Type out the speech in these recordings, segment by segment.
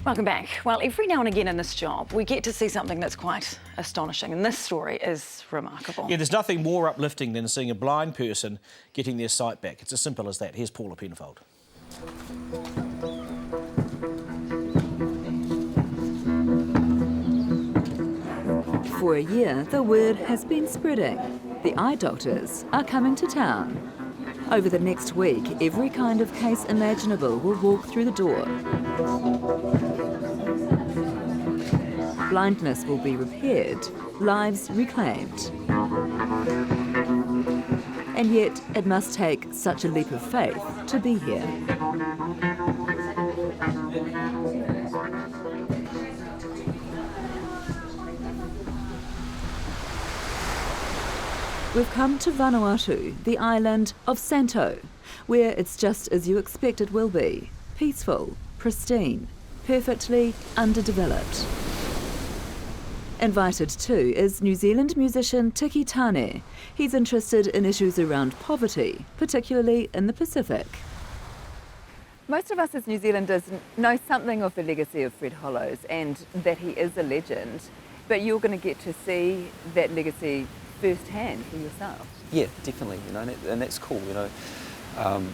Welcome back. Well, every now and again in this job, we get to see something that's quite astonishing, and this story is remarkable. Yeah, there's nothing more uplifting than seeing a blind person getting their sight back. It's as simple as that. Here's Paula Penfold. For a year, the word has been spreading. The eye doctors are coming to town. Over the next week, every kind of case imaginable will walk through the door. Blindness will be repaired, lives reclaimed. And yet, it must take such a leap of faith to be here. We've come to Vanuatu, the island of Santo, where it's just as you expect it will be. Peaceful, pristine, perfectly underdeveloped. Invited too is New Zealand musician Tiki Tane. He's interested in issues around poverty, particularly in the Pacific. Most of us as New Zealanders know something of the legacy of Fred Hollows and that he is a legend, but you're going to get to see that legacy firsthand for yourself. Yeah, definitely, you know, and that's cool, you know. I'm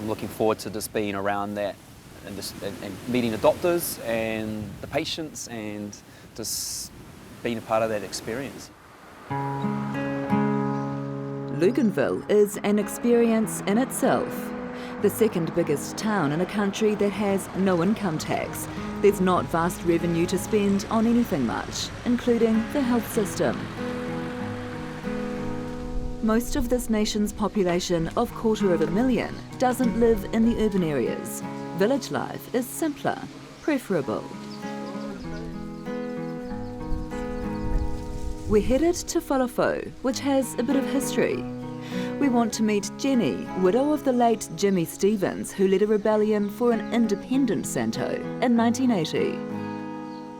looking forward to just being around that and meeting the doctors and the patients and just being a part of that experience. Luganville is an experience in itself. The second biggest town in a country that has no income tax. There's not vast revenue to spend on anything much, including the health system. Most of this nation's population of 250,000 doesn't live in the urban areas. Village life is simpler, preferable. We're headed to Whalafo, which has a bit of history. We want to meet Jenny, widow of the late Jimmy Stevens, who led a rebellion for an independent Santo in 1980.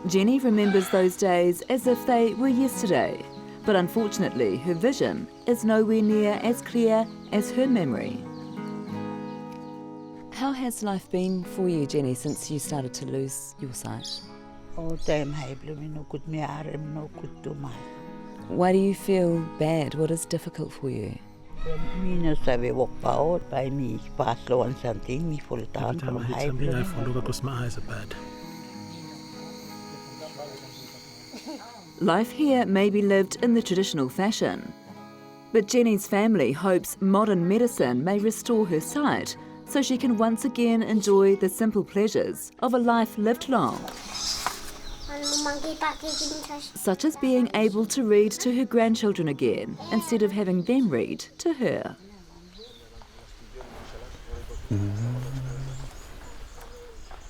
Jenny remembers those days as if they were yesterday. But unfortunately, her vision is nowhere near as clear as her memory. How has life been for you, Jenny, since you started to lose your sight? Why do you feel bad? What is difficult for you? Every time I hit something, I fall over because my eyes are bad. Life here may be lived in the traditional fashion, but Jenny's family hopes modern medicine may restore her sight so she can once again enjoy the simple pleasures of a life lived long. Such as being able to read to her grandchildren again instead of having them read to her.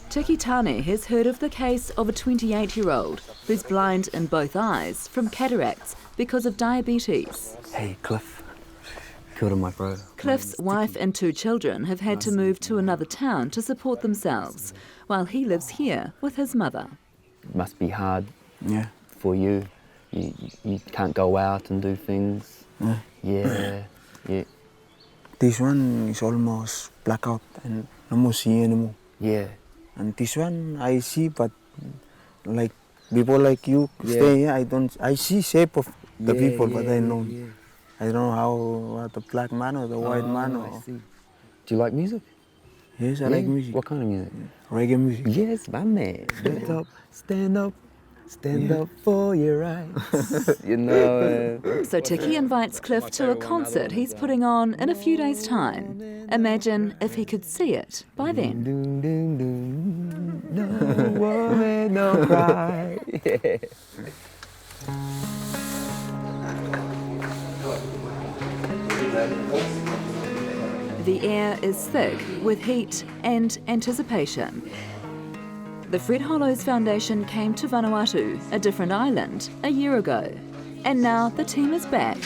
Tiki Taane has heard of the case of a 28-year-old who's blind in both eyes from cataracts because of diabetes. Hey, Cliff. Kia ora, my bro. Cliff's wife and 2 children have had to move to another town to support themselves, while he lives here with his mother. It must be hard for you. You can't go out and do things. Yeah. This one is almost blackout and no more see anymore. Yeah. And this one I see, but like people like you stay here, I see shape of the people, but I don't know how the black man or the white man. Or... I see. Do you like music? Yes, I like music. What kind of music? Reggae music. Yes, my man. Stand up for your rights. You know. So Tiki invites Cliff to a concert he's putting on in a few days' time. Imagine if he could see it by then. No woman, no cry. The air is thick with heat and anticipation. The Fred Hollows Foundation came to Vanuatu, a different island, a year ago. And now the team is back.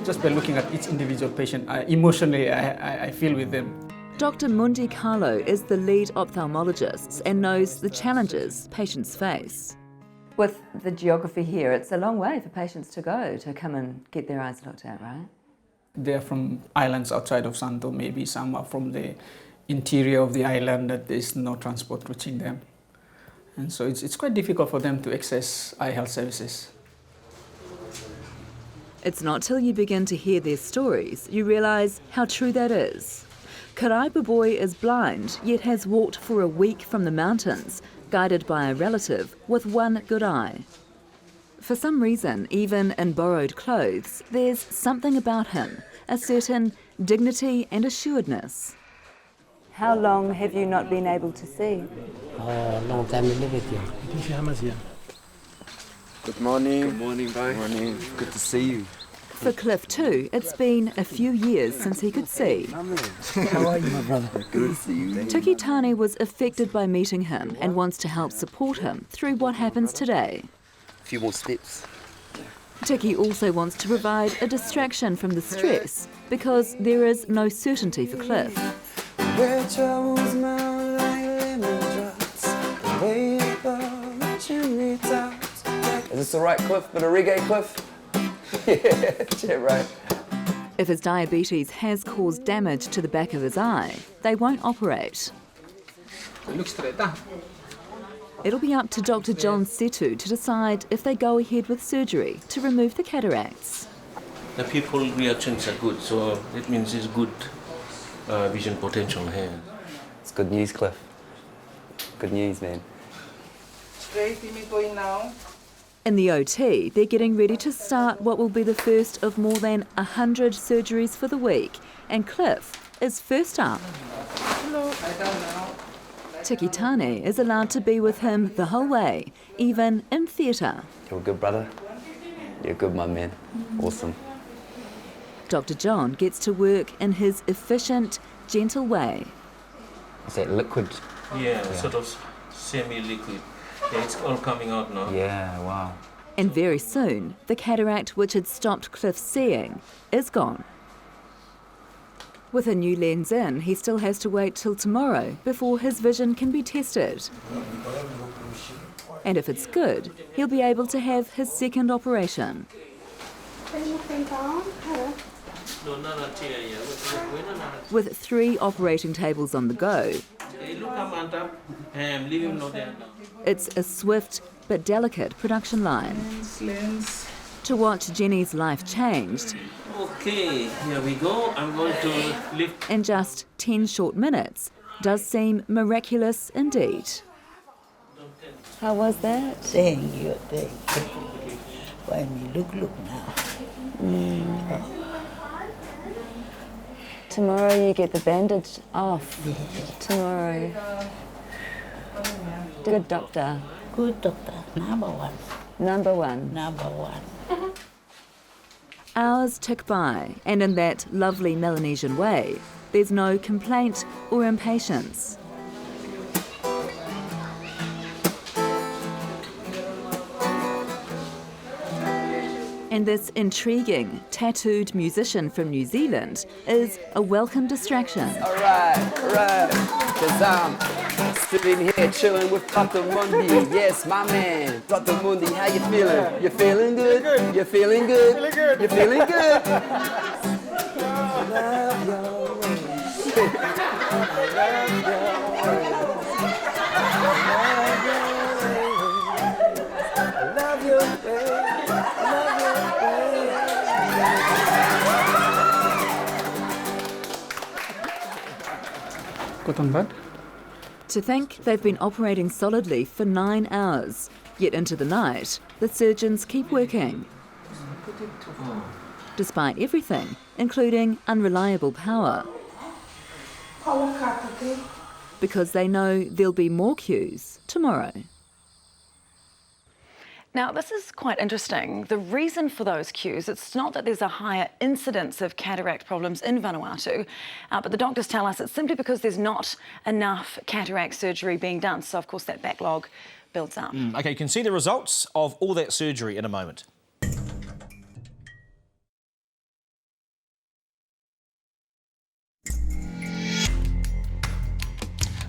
Just by looking at each individual patient, emotionally I feel with them. Dr. Mundi Carlo is the lead ophthalmologist and knows the challenges patients face. With the geography here, it's a long way for patients to go to come and get their eyes looked at, right? They're from islands outside of Santo, maybe some are from the interior of the island that there is no transport reaching them. And so it's quite difficult for them to access eye health services. It's not till you begin to hear their stories you realise how true that is. Karaipa Boy is blind, yet has walked for a week from the mountains, guided by a relative with one good eye. For some reason, even in borrowed clothes, there's something about him, a certain dignity and assuredness. How long have you not been able to see? Long time we live with you. Good morning. Good morning, bye. Good morning. Good to see you. For Cliff too, it's been a few years since he could see. How are you, my brother? Good to see you. Tiki Tane was affected by meeting him and wants to help support him through what happens today. A few more steps. Tiki also wants to provide a distraction from the stress because there is no certainty for Cliff. Is this the right cliff? Bit of reggae cliff? Yeah, right. If his diabetes has caused damage to the back of his eye, they won't operate. It'll be up to Dr. John Setu to decide if they go ahead with surgery to remove the cataracts. The people reactions are good, so it means it's good vision potential here. It's good news, Cliff. Good news, man. In the OT, they're getting ready to start what will be the first of more than 100 surgeries for the week, and Cliff is first up. Tiki Taane is allowed to be with him the whole way, even in theatre. You're good, brother. You're good, my man. Awesome. Dr. John gets to work in his efficient, gentle way. Is that liquid? Yeah, sort of semi-liquid. Yeah, it's all coming out now. Yeah, wow. And very soon, the cataract which had stopped Cliff seeing is gone. With a new lens in, he still has to wait till tomorrow before his vision can be tested. And if it's good, he'll be able to have his second operation. With 3 operating tables on the go, it's a swift but delicate production line. To watch Jenny's life changed, Okay, here we go. I'm going to lift. in just 10 short minutes, does seem miraculous indeed. How was that? Thank you, thank you. Why me look now. Tomorrow you get the bandage off. Tomorrow. Good doctor. Good doctor, number one. Number one. Number one. Hours tick by, and in that lovely Melanesian way, there's no complaint or impatience. And this intriguing, tattooed musician from New Zealand is a welcome distraction. All right. Because I'm sitting here chilling with Dr. Mundi. Yes, my man. Dr. Mundi, how you feeling? You feeling good? You feeling good? You feeling good? Cotton bud. To think they've been operating solidly for 9 hours, yet into the night, the surgeons keep working. Despite everything, including unreliable power. Because they know there'll be more queues tomorrow. Now, this is quite interesting. The reason for those queues, it's not that there's a higher incidence of cataract problems in Vanuatu, but the doctors tell us it's simply because there's not enough cataract surgery being done. So, of course, that backlog builds up. OK, you can see the results of all that surgery in a moment.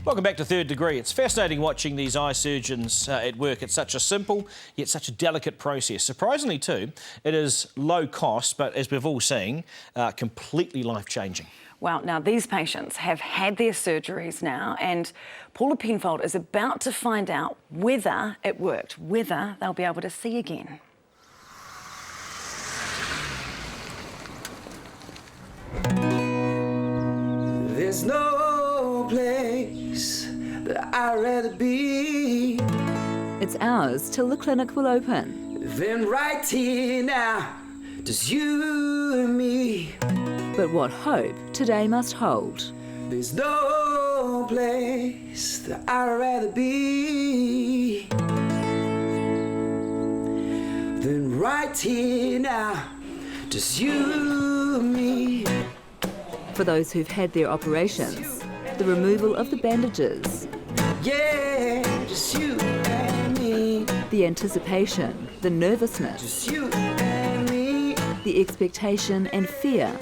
Welcome back to Third Degree. It's fascinating watching these eye surgeons at work. It's such a simple, yet such a delicate process. Surprisingly too, it is low cost, but as we've all seen, completely life-changing. Well, now these patients have had their surgeries now, and Paula Penfold is about to find out whether it worked, whether they'll be able to see again. There's no place that I'd rather be It's hours till the clinic will open. than right here now, just you and me. But what hope today must hold. There's no place that I'd rather be than right here now, just you and me. For those who've had their operations, the removal of the bandages, Yeah, just you and me, the anticipation, the nervousness, just you and me. the expectation and fear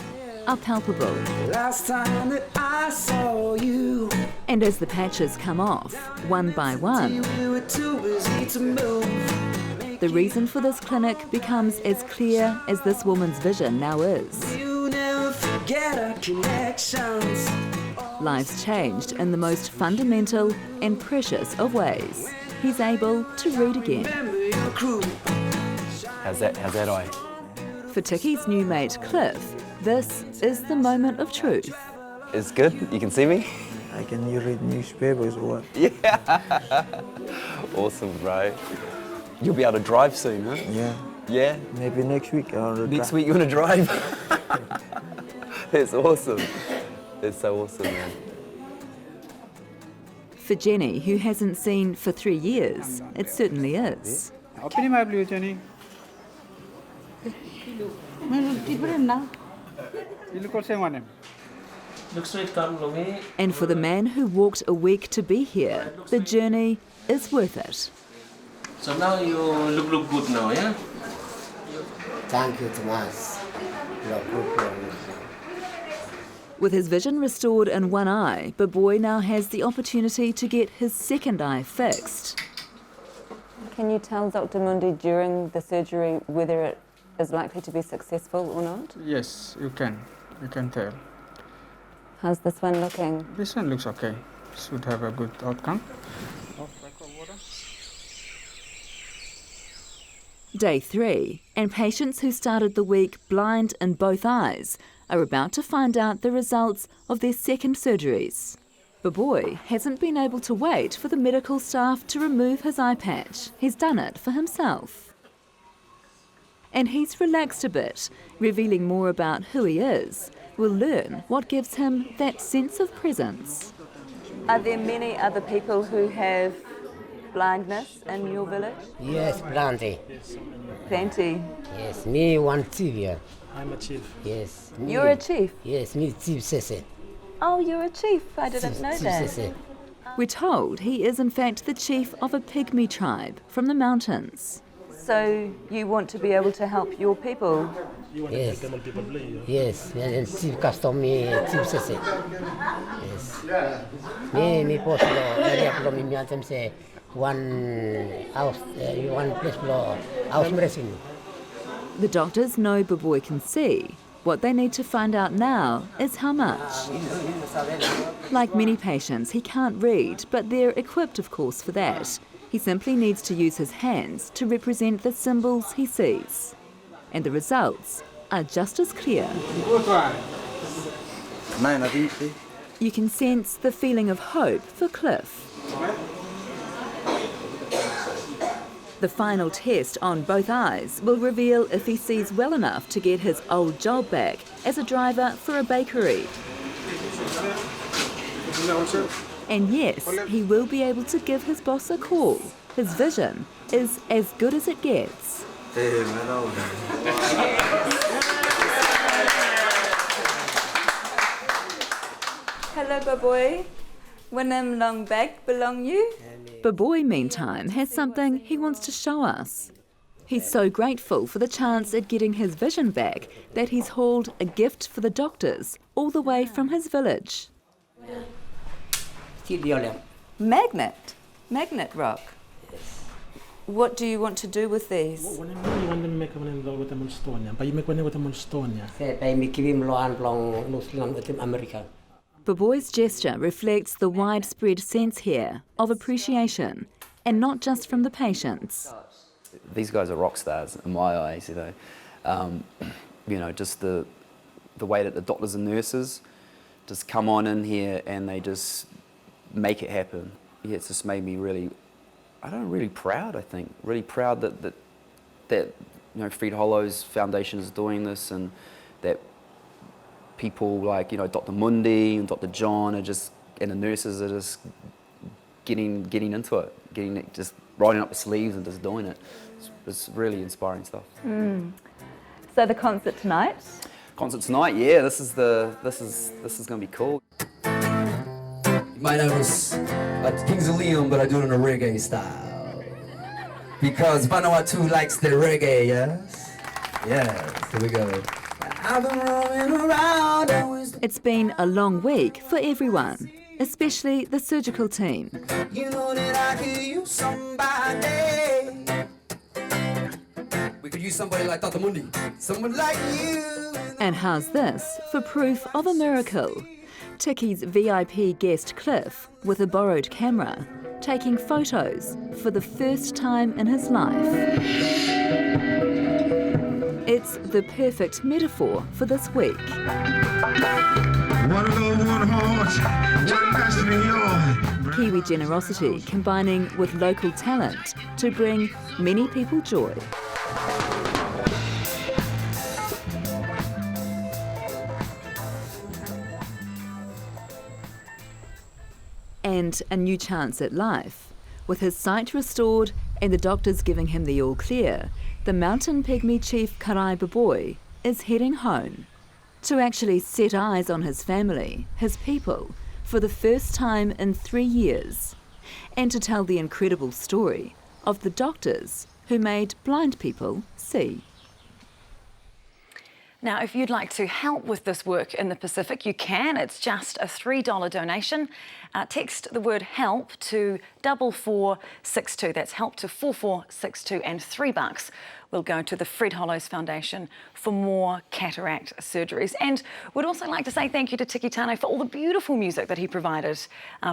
are palpable. Last time that I saw you, And as the patches come off, one by one, we were too busy to move. the reason for this clinic becomes as clear as this woman's vision now is. You never forget our connections. Lives changed in the most fundamental and precious of ways. He's able to read again. Remember your crew. How's that eye? For Tiki's new mate Cliff, this is the moment of truth. It's good? You can see me? Can you read newspapers or what? Yeah. Awesome, bro. You'll be able to drive soon, huh? Yeah. Yeah? Maybe next week. Next week you want to drive? It's awesome. It's so awesome, man. For Jenny, who hasn't seen for 3 years, it certainly is. Open my blue, Jenny. Looks like come longi. And for the man who walked a week to be here, the journey is worth it. So now you look good now, yeah? Thank you, Thomas. With his vision restored in one eye, Baboy now has the opportunity to get his second eye fixed. Can you tell Dr. Mundi during the surgery whether it is likely to be successful or not? Yes, you can. You can tell. How's this one looking? This one looks okay. Should have a good outcome. Day 3, and patients who started the week blind in both eyes are about to find out the results of their second surgeries. Baboy hasn't been able to wait for the medical staff to remove his eye patch. He's done it for himself. And he's relaxed a bit, revealing more about who he is. We'll learn what gives him that sense of presence. Are there many other people who have blindness in your village? Yes, plenty. Plenty. Yes, me one chief here. I'm a chief. Yes. You're a chief? Yes, me chief Sese. Oh, you're a chief. I didn't know that. Sese. We're told he is in fact the chief of a pygmy tribe from the mountains. So you want to be able to help your people? Yes. Yes, and chief custom me chief Sese. Yes. Me post lo area lo me antem say one house, one place lo house medicine. The doctors know Baboy can see. What they need to find out now is how much. Like many patients, he can't read, but they're equipped, of course, for that. He simply needs to use his hands to represent the symbols he sees. And the results are just as clear. You can sense the feeling of hope for Cliff. The final test on both eyes will reveal if he sees well enough to get his old job back as a driver for a bakery. And yes, he will be able to give his boss a call. His vision is as good as it gets. Hello, Baboy. When I'm long back, belong you? Baboy, meantime, has something he wants to show us. He's so grateful for the chance at getting his vision back that he's hauled a gift for the doctors all the way from his village. Magnet. Magnet rock. What do you want to do with these? When you want to make with them on stone, but you make one with them on stone. America. Baboy's gesture reflects the widespread sense here of appreciation, and not just from the patients. These guys are rock stars in my eyes, you know, just the way that the doctors and nurses just come on in here and they just make it happen. Yeah, it's just made me really proud, I think. Really proud that you know, Fred Hollow's foundation is doing this, and that people like, you know, Dr. Mundi and Dr. John are just, and the nurses are just getting into it, just rolling up the sleeves and just doing it. It's really inspiring stuff. So the concert tonight? Concert tonight, yeah. This is going to be cool. My name is Kings of Leon, but I do it in a reggae style. Because Vanuatu likes the reggae, yes? Yes, here we go. I've been roaming around. It's been a long week for everyone, especially the surgical team. You know that I could use somebody. We could use somebody like Dr. Mundi. Someone like you. And how's this for proof of a miracle? Tiki's VIP guest Cliff, with a borrowed camera, taking photos for the first time in his life. It's the perfect metaphor for this week. Kiwi generosity combining with local talent to bring many people joy. And a new chance at life. With his sight restored and the doctors giving him the all clear, the mountain pygmy chief Karai Baboy is heading home to actually set eyes on his family, his people, for the first time in 3 years, and to tell the incredible story of the doctors who made blind people see. Now, if you'd like to help with this work in the Pacific, you can. It's just a $3 donation. Text the word HELP to 4462. That's HELP to 4462, and $3 will go to the Fred Hollows Foundation for more cataract surgeries. And we'd also like to say thank you to Tiki Tane for all the beautiful music that he provided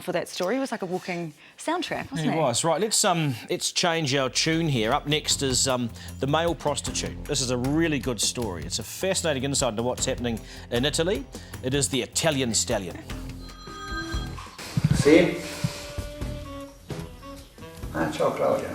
for that story. It was like a walking soundtrack, wasn't it? It was. Right, let's change our tune here. Up next is The Male Prostitute. This is a really good story. It's a fascinating insight into what's happening in Italy. It is the Italian stallion. Sì? Ah, ciao Claudia.